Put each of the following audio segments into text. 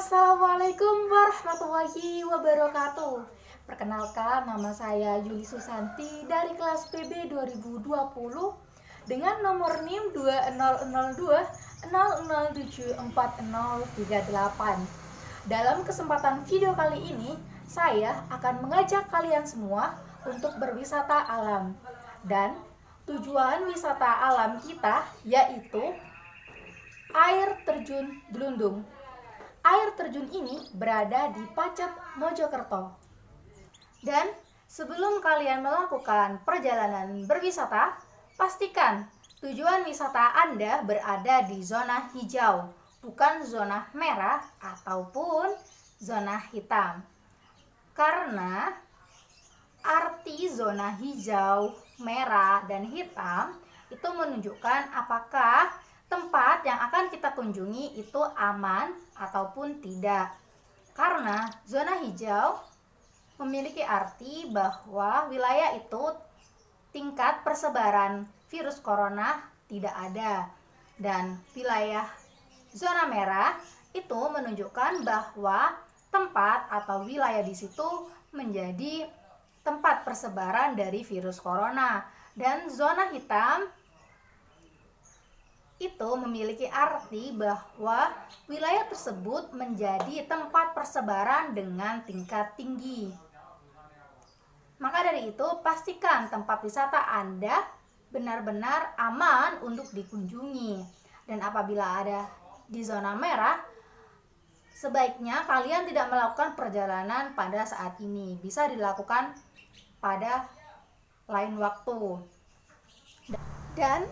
Assalamualaikum warahmatullahi wabarakatuh. Perkenalkan, nama saya Yuli Susanti dari kelas PB 2020 dengan nomor NIM 200200740038. Dalam kesempatan video kali ini, saya akan mengajak kalian semua untuk berwisata alam. Dan tujuan wisata alam kita yaitu air terjun Delundung. Air terjun ini berada di Pacet, Mojokerto. Dan sebelum kalian melakukan perjalanan berwisata, pastikan tujuan wisata Anda berada di zona hijau, bukan zona merah ataupun zona hitam. Karena arti zona hijau, merah, dan hitam itu menunjukkan apakah tempat yang akan kita kunjungi itu aman ataupun tidak. Karena zona hijau memiliki arti bahwa wilayah itu tingkat persebaran virus corona tidak ada. Dan wilayah zona merah itu menunjukkan bahwa tempat atau wilayah di situ menjadi tempat persebaran dari virus corona. Dan zona hitam itu memiliki arti bahwa wilayah tersebut menjadi tempat persebaran dengan tingkat tinggi. Maka dari itu, pastikan tempat wisata Anda benar-benar aman untuk dikunjungi. Dan apabila ada di zona merah, sebaiknya kalian tidak melakukan perjalanan pada saat ini. Bisa dilakukan pada lain waktu. Dan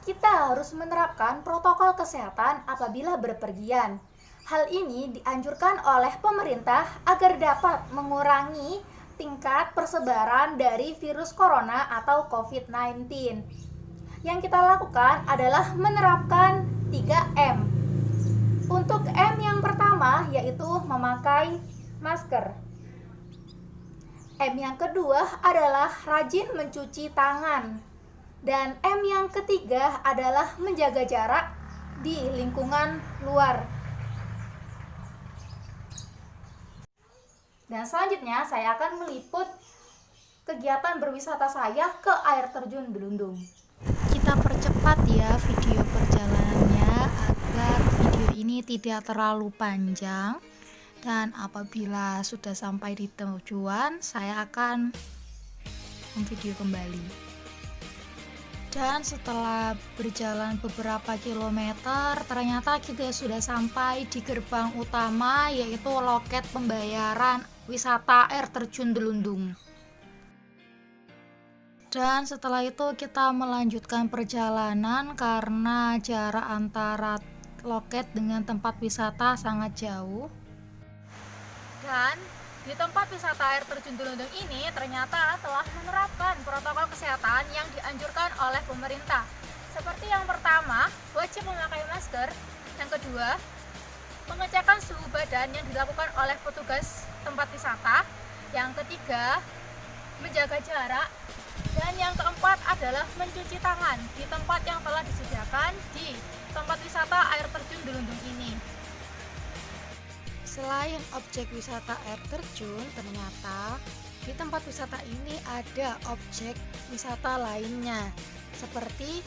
kita harus menerapkan protokol kesehatan apabila berpergian. Hal ini dianjurkan oleh pemerintah agar dapat mengurangi tingkat persebaran dari virus corona atau COVID-19. Yang kita lakukan adalah menerapkan 3M. Untuk M yang pertama yaitu memakai masker. M yang kedua adalah rajin mencuci tangan. Dan M yang ketiga adalah menjaga jarak di lingkungan luar. Dan selanjutnya saya akan meliput kegiatan berwisata saya ke air terjun Delundung. Kita percepat ya video perjalanannya agar video ini tidak terlalu panjang. Dan apabila sudah sampai di tujuan, saya akan memvideo kembali. Dan setelah berjalan beberapa kilometer, ternyata kita sudah sampai di gerbang utama, yaitu loket pembayaran wisata air terjun Delundung. Dan setelah itu kita melanjutkan perjalanan karena jarak antara loket dengan tempat wisata sangat jauh. Dan di tempat wisata air terjun Delundung ini ternyata telah menerapkan protokol kesehatan yang dianjurkan oleh pemerintah. Seperti yang pertama, wajib memakai masker. Yang kedua, pengecekan suhu badan yang dilakukan oleh petugas tempat wisata. Yang ketiga, menjaga jarak. Dan yang keempat adalah mencuci tangan di tempat yang telah disediakan di tempat wisata air terjun Delundung ini. Selain objek wisata air terjun, ternyata di tempat wisata ini ada objek wisata lainnya. Seperti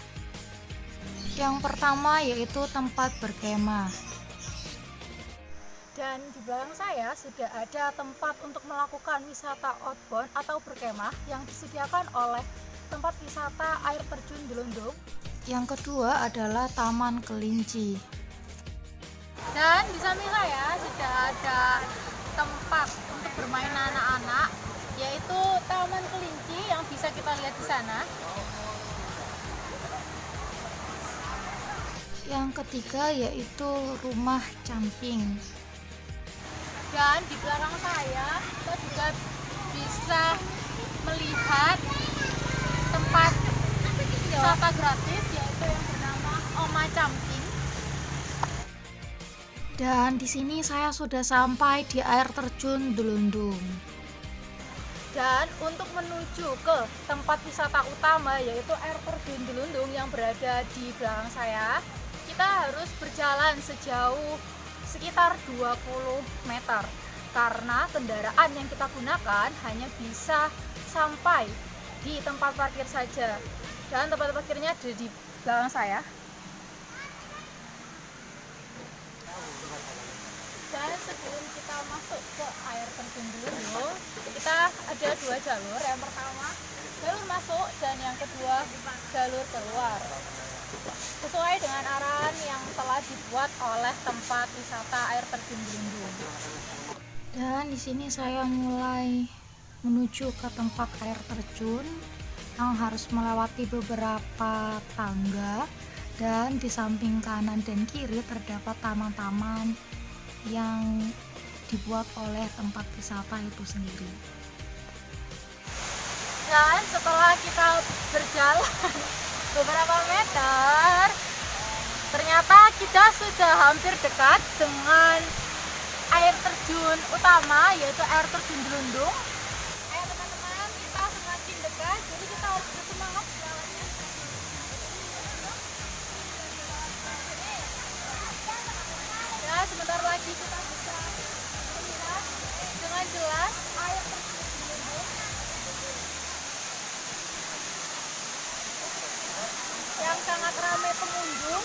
yang pertama yaitu tempat berkemah. Dan di belakang saya sudah ada tempat untuk melakukan wisata outbound atau berkemah yang disediakan oleh tempat wisata air terjun Delundung. Yang kedua adalah Taman Kelinci. Dan di samping saya sudah ada tempat untuk bermain anak-anak, yaitu Taman Kelinci yang bisa kita lihat di sana. Yang ketiga yaitu Rumah Camping. Dan di belakang saya kita juga bisa melihat tempat wisata gratis, yaitu yang bernama Oma Camping. Dan di sini saya sudah sampai di air terjun Delundung. Dan untuk menuju ke tempat wisata utama yaitu air terjun Delundung yang berada di belakang saya, kita harus berjalan sejauh sekitar 20 meter karena kendaraan yang kita gunakan hanya bisa sampai di tempat parkir saja, dan tempat parkirnya ada di belakang saya. Dan sebelum kita masuk ke air terjun dulu, kita ada dua jalur. Yang pertama jalur masuk dan yang kedua jalur keluar, sesuai dengan arahan yang telah dibuat oleh tempat wisata air terjun Gelundung. Dan di sini saya mulai menuju ke tempat air terjun yang harus melewati beberapa tangga, dan di samping kanan dan kiri terdapat taman-taman yang dibuat oleh tempat wisata itu sendiri. Dan setelah kita berjalan beberapa meter, ternyata kita sudah hampir dekat dengan air terjun utama, yaitu air terjun Gelundung. Ayo teman-teman, kita semakin dekat, jadi kita harus bersemangat jalannya. Ya, sebentar lagi kita bisa melihat dengan jelas air terjun Gelundung yang sangat ramai pengunjung.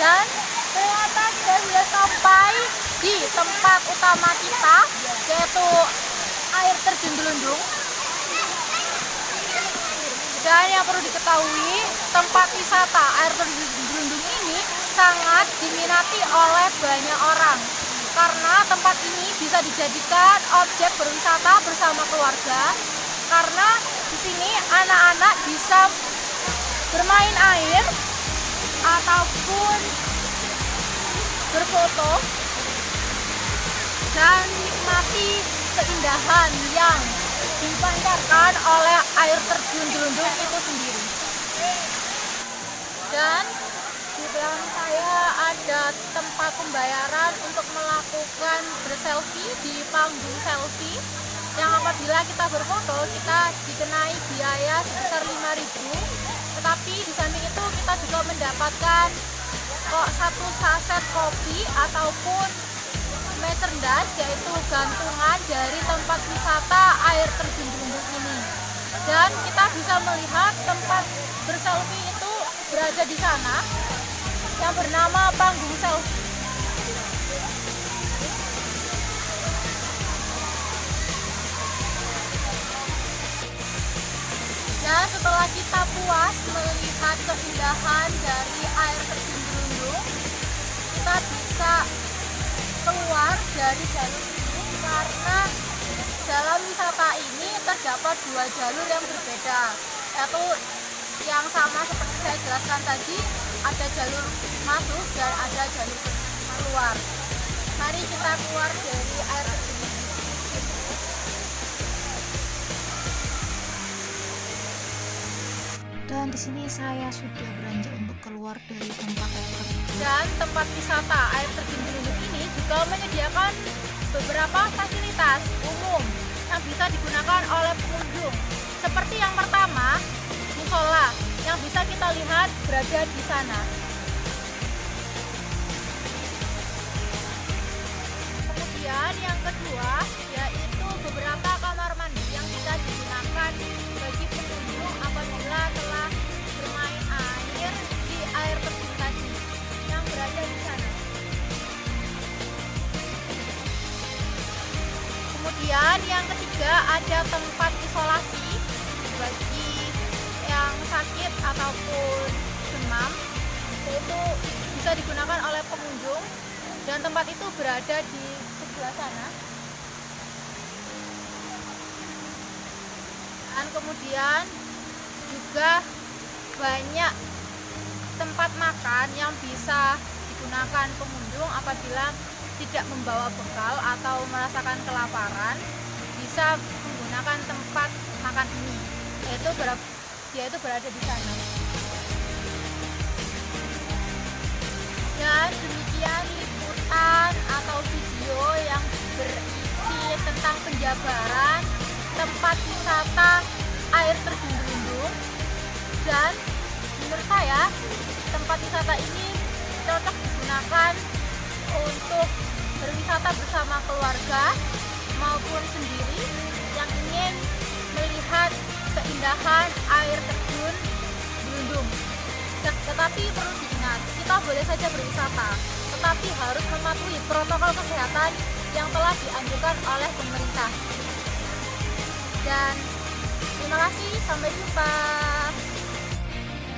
Dan ternyata kita sudah sampai di tempat utama kita, yaitu air terjun Gelundung. Dan yang perlu diketahui, tempat wisata air terjun Gelundung ini sangat diminati oleh banyak orang karena tempat ini bisa dijadikan objek berwisata bersama keluarga, karena di sini anak-anak bisa bermain air ataupun berfoto dan menikmati keindahan yang dipancarkan oleh air terjun Gelundung itu sendiri. Dan di belakang saya ada tempat pembayaran untuk melakukan berselfie di panggung selfie, yang apabila kita berfoto kita dikenai biaya sebesar 5.000. Tetapi di samping itu kita juga mendapatkan kok satu saset kopi ataupun merchandise, yaitu gantungan dari tempat wisata air terjun Gelundung ini. Dan kita bisa melihat tempat berselfie itu berada di sana yang bernama panggung selfie. Dan setelah kita puas melihat keindahan dari air terjun Gelundung, kita bisa keluar dari jalur ini karena dalam wisata ini terdapat dua jalur yang berbeda, yaitu yang sama seperti saya jelaskan tadi, ada jalur masuk dan ada jalur keluar. Mari kita keluar dari air terjun. Dan di sini saya sudah beranjak untuk keluar dari tempat air terjun. Dan tempat wisata air terjun Gelundung ini juga menyediakan beberapa fasilitas umum yang bisa digunakan oleh pengunjung. Seperti yang pertama, musola yang bisa kita lihat berada di sana. Kemudian yang kedua yaitu beberapa kamar mandi yang bisa digunakan bagi pengunjung apabila telah bermain air di air terjun tadi yang berada di sana. Kemudian yang ketiga ada tempat isolasi bagi yang sakit ataupun demam, yaitu bisa digunakan oleh pengunjung, dan tempat itu berada di sebelah sana. Dan kemudian juga banyak tempat makan yang bisa digunakan pengunjung apabila tidak membawa bekal atau merasakan kelaparan, bisa menggunakan tempat makan ini, yaitu berada di sana. Dan demikian liputan atau video yang berisi tentang penjabaran tempat wisata air terjun Gelundung. Dan menurut saya tempat wisata ini cocok digunakan untuk berwisata bersama keluarga maupun sendiri yang ingin melihat keindahan air terjun Belundung. Tetapi perlu diingat, kita boleh saja berwisata, tetapi harus mematuhi protokol kesehatan yang telah dianjurkan oleh pemerintah. Dan terima kasih, sampai jumpa.